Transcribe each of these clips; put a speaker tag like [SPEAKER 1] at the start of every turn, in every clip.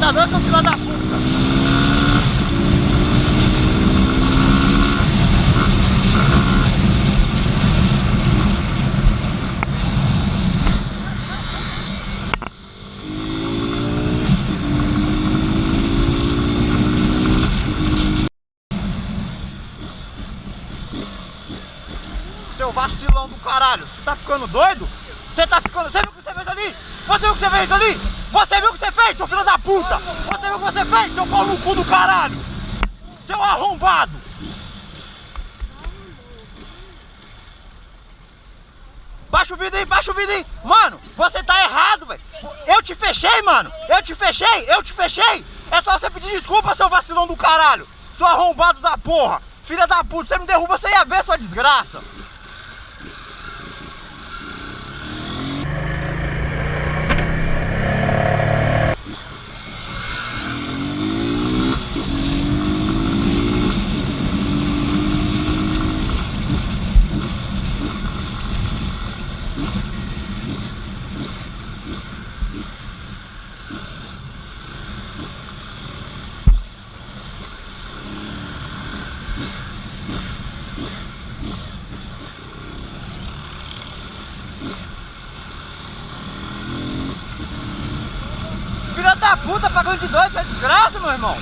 [SPEAKER 1] tá dando, seu filho da puta? Seu vacilão do caralho, você tá ficando doido? Você tá ficando... Você viu o que você fez ali? Você viu o que você fez ali? Você viu o que você fez, seu filho da puta? Você viu o que você fez, seu pau no cu do caralho? Seu arrombado! Baixa o vidro aí, baixa o vidro aí! Mano, você tá errado, velho! Eu te fechei, mano! Eu te fechei! É só você pedir desculpa, seu vacilão do caralho! Seu arrombado da porra! Filha da puta, você me derruba, você ia ver sua desgraça! Filha da puta, pagando de doido, isso é desgraça, meu irmão.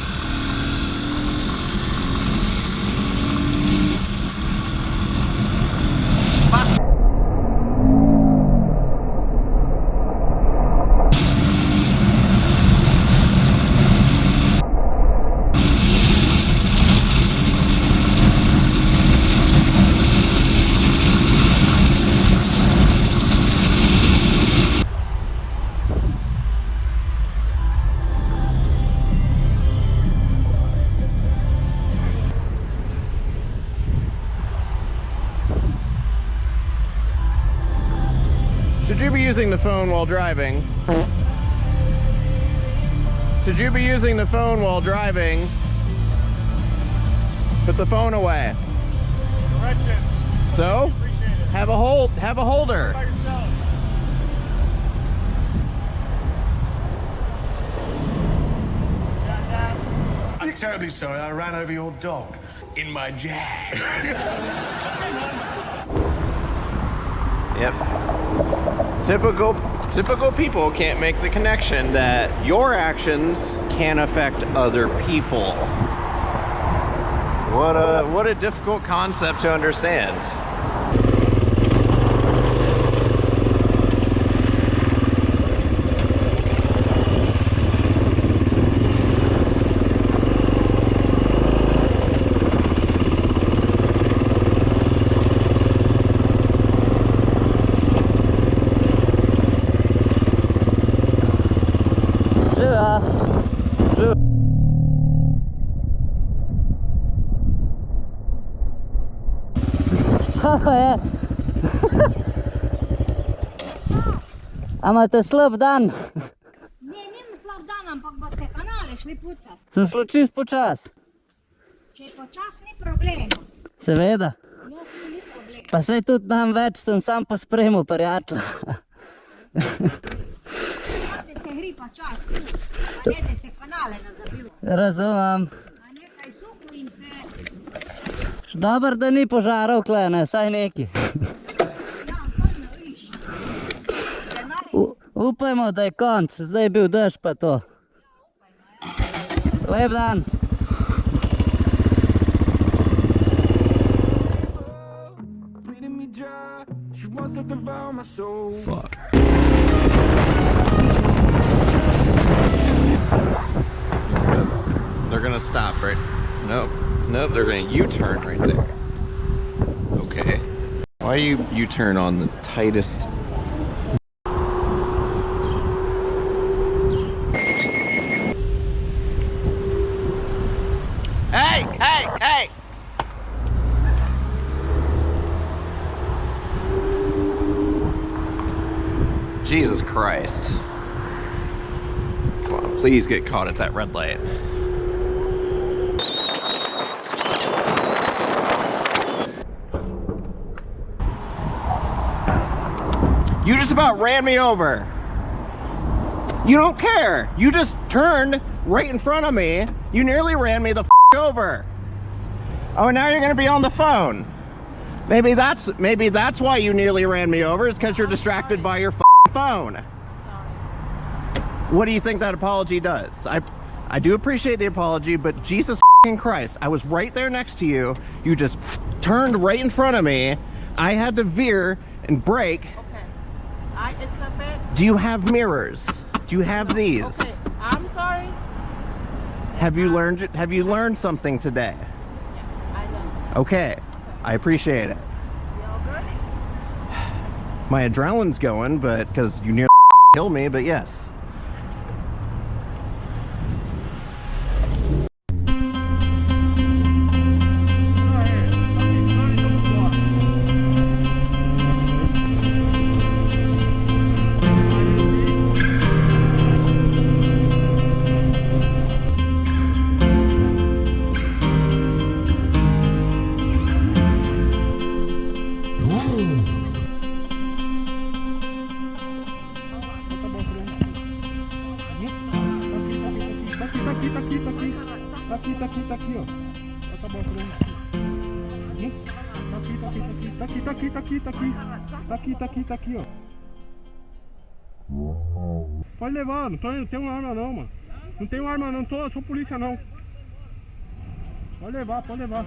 [SPEAKER 2] be using the phone while driving? Should you be using the phone while driving? Put the phone away.
[SPEAKER 3] Directions.
[SPEAKER 2] So? Have a holder.
[SPEAKER 3] By yourself. Jackass.
[SPEAKER 4] I'm terribly sorry, I ran over your dog in my Jag.
[SPEAKER 2] Yep. Typical people can't make the connection that your actions can affect other people. What a difficult concept to understand.
[SPEAKER 5] Ама te slab dan.
[SPEAKER 6] Nim slab dan, ampak boste kanale šli pucat.
[SPEAKER 5] Sem šlo čist počas.
[SPEAKER 6] Če je počas, ni problem.
[SPEAKER 5] Seveda.
[SPEAKER 6] No, ni problem.
[SPEAKER 5] Pa saj tudi nam več, sem sam pospremil prijatelja.
[SPEAKER 6] Imate se hripa čas, tu. A ne, da se kanale ne zabiva.
[SPEAKER 5] Razumem.
[SPEAKER 6] A nekaj suhu in se...
[SPEAKER 5] Dobar, da ni požarov klene, saj neki.
[SPEAKER 6] Ja, fajno, viš.
[SPEAKER 5] Upajmo, da je konc, zdaj je bil dež pa to. Lep dan.
[SPEAKER 2] Fuck. They're gonna stop, right? Nope. Nope, they're gonna U-turn right there. Okay. Why do you U-turn on the tightest? Hey! Jesus Christ. Come on, please get caught at that red light. You just about ran me over. You don't care. You just turned right in front of me. You nearly ran me the f over. Oh, and now you're gonna be on the phone. Maybe that's why you nearly ran me over, is because you're distracted by your phone. What do you think that apology does? I do appreciate the apology, but Jesus Christ, I was right there next to you. You just turned right in front of me. I had to veer and brake.
[SPEAKER 7] Okay, I accept it.
[SPEAKER 2] Do you have mirrors? Do you have these?
[SPEAKER 7] Okay, I'm sorry.
[SPEAKER 2] Have you learned something today?
[SPEAKER 7] Yeah, I learned.
[SPEAKER 2] Okay, I appreciate it.
[SPEAKER 7] You good?
[SPEAKER 2] My adrenaline's going, but because you nearly killed me, but yes.
[SPEAKER 3] Tá aqui, ó. Tá bom, tá aqui, ó. Pode levar, não tem uma arma não, mano. Não tem uma arma não, sou polícia não. Pode levar, pode levar.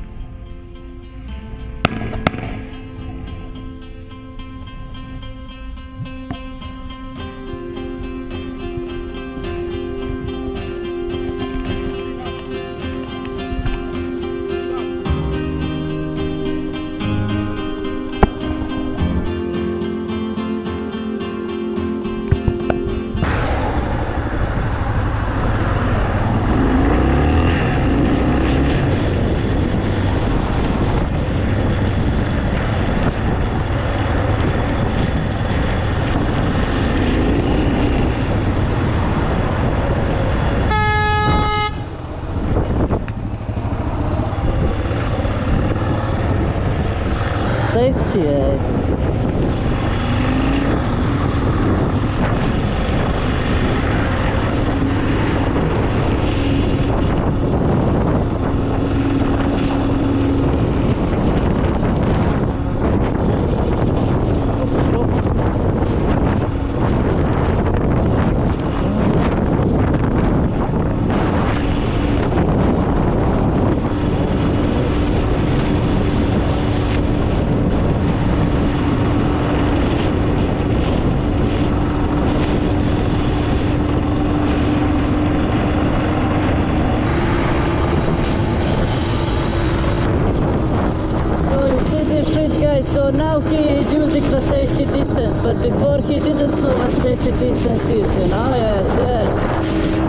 [SPEAKER 5] he didn't know what safety distance is, you know? Yes.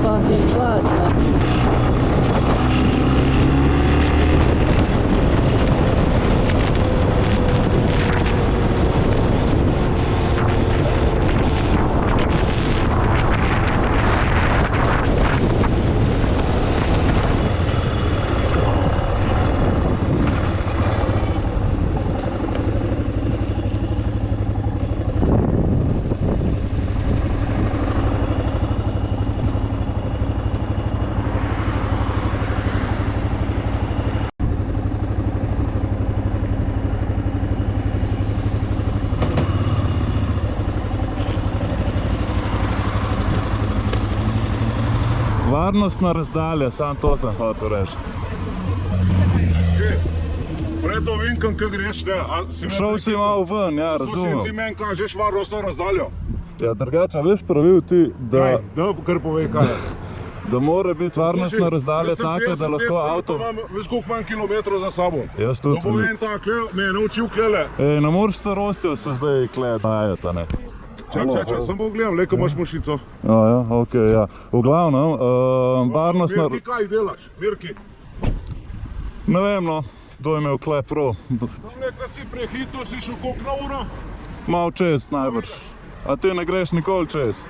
[SPEAKER 5] Fucking clutch, man.
[SPEAKER 3] Varnostna razdalja, samo to sem hotel reči.
[SPEAKER 8] Pred ovinkam, kaj greš, ne?
[SPEAKER 3] Šel si malo ven, ja, razumem.
[SPEAKER 8] Ti meni kažeš varnostno razdaljo?
[SPEAKER 3] Ja, drugače, veš pravil ti, da...
[SPEAKER 8] Da, kar povej, kaj je.
[SPEAKER 3] Da mora biti varnostna razdalja taka, da lahko avto...
[SPEAKER 8] Veš, koliko manj kilometrov za sabo?
[SPEAKER 3] Jaz tudi.
[SPEAKER 8] Da povem tako, me je naučil klele.
[SPEAKER 3] Ej, ne moreš starostjo se zdaj dajati, ne?
[SPEAKER 8] Čak, sem bo gledam, leko imaš mušico.
[SPEAKER 3] Ja, okej, ja. V glavnem, varnostna...
[SPEAKER 8] Mirki, kaj delaš? Mirki?
[SPEAKER 3] Ne vem, no, kdo je imel kle prav.
[SPEAKER 8] Tam nekaj si prehito, si šel koliko na uro?
[SPEAKER 3] Mal čez, najbrž. A ti ne greš nikoli čez?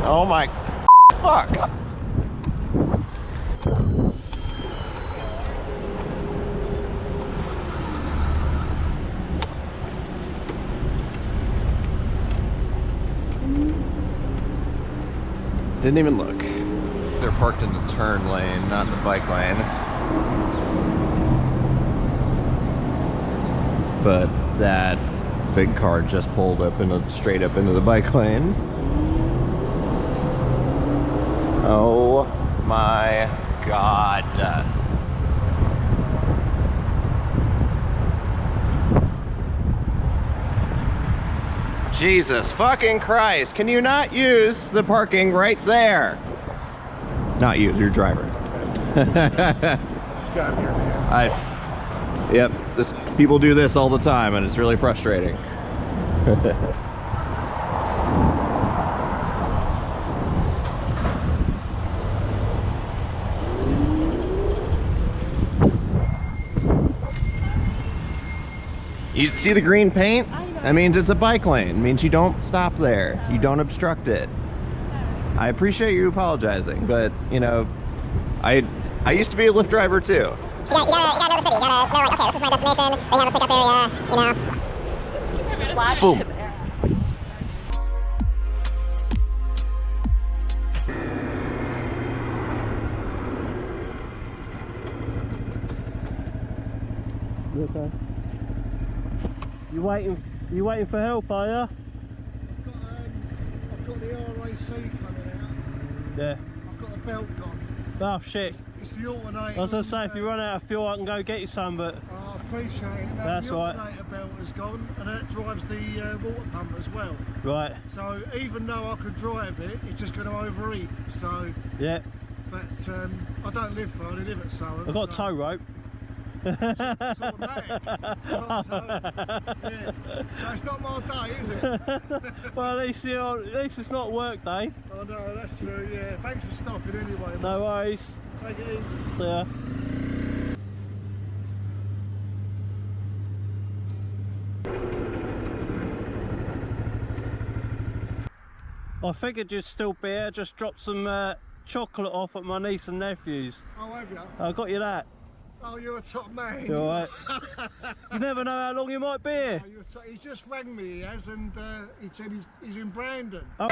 [SPEAKER 2] Oh my fuck. Didn't even look. They're parked in the turn lane, not in the bike lane. But that big car just pulled up straight up into the bike lane. Oh my God. Jesus fucking Christ, can you not use the parking right there? Not you, your driver.
[SPEAKER 8] got here, man.
[SPEAKER 2] Yep, people do this all the time and it's really frustrating. You see the green paint? That means it's a bike lane. It means you don't stop there. You don't obstruct it. I appreciate you apologizing, but you know, I used to be a Lyft driver too.
[SPEAKER 9] You gotta know the city. You gotta know, like, okay, this is my destination. They have a pickup area, you know.
[SPEAKER 2] Boom.
[SPEAKER 3] You okay? You waiting for help, are you?
[SPEAKER 10] I've got the RAC coming out.
[SPEAKER 3] Yeah.
[SPEAKER 10] I've got the belt gone.
[SPEAKER 3] Oh shit.
[SPEAKER 10] It's the alternator.
[SPEAKER 3] I was gonna say, if you run out of fuel, I can go get you some, but
[SPEAKER 10] I appreciate it. Now,
[SPEAKER 3] that's
[SPEAKER 10] the
[SPEAKER 3] all right.
[SPEAKER 10] alternator belt is gone, and that drives the water pump as well.
[SPEAKER 3] Right.
[SPEAKER 10] So even though I could drive it, it's just going to overheat. So.
[SPEAKER 3] Yeah.
[SPEAKER 10] But I don't live far. I live at Surrey.
[SPEAKER 3] I've got a tow rope.
[SPEAKER 10] It's automatic. Yeah. So it's not my day, is it?
[SPEAKER 3] Well, at least it's not work day.
[SPEAKER 10] Oh no, that's true. Yeah. Thanks for stopping anyway. Mate.
[SPEAKER 3] No worries.
[SPEAKER 10] Take it easy.
[SPEAKER 3] See ya. I figured you'd still be here. Just dropped some chocolate off at my niece and nephew's.
[SPEAKER 10] Oh, have you?
[SPEAKER 3] I got you that.
[SPEAKER 10] Oh, you're a top man.
[SPEAKER 3] You alright? You never know how long you might be here.
[SPEAKER 10] Oh, he's just rang me, he has, and he said he's in Brandon.
[SPEAKER 3] Oh.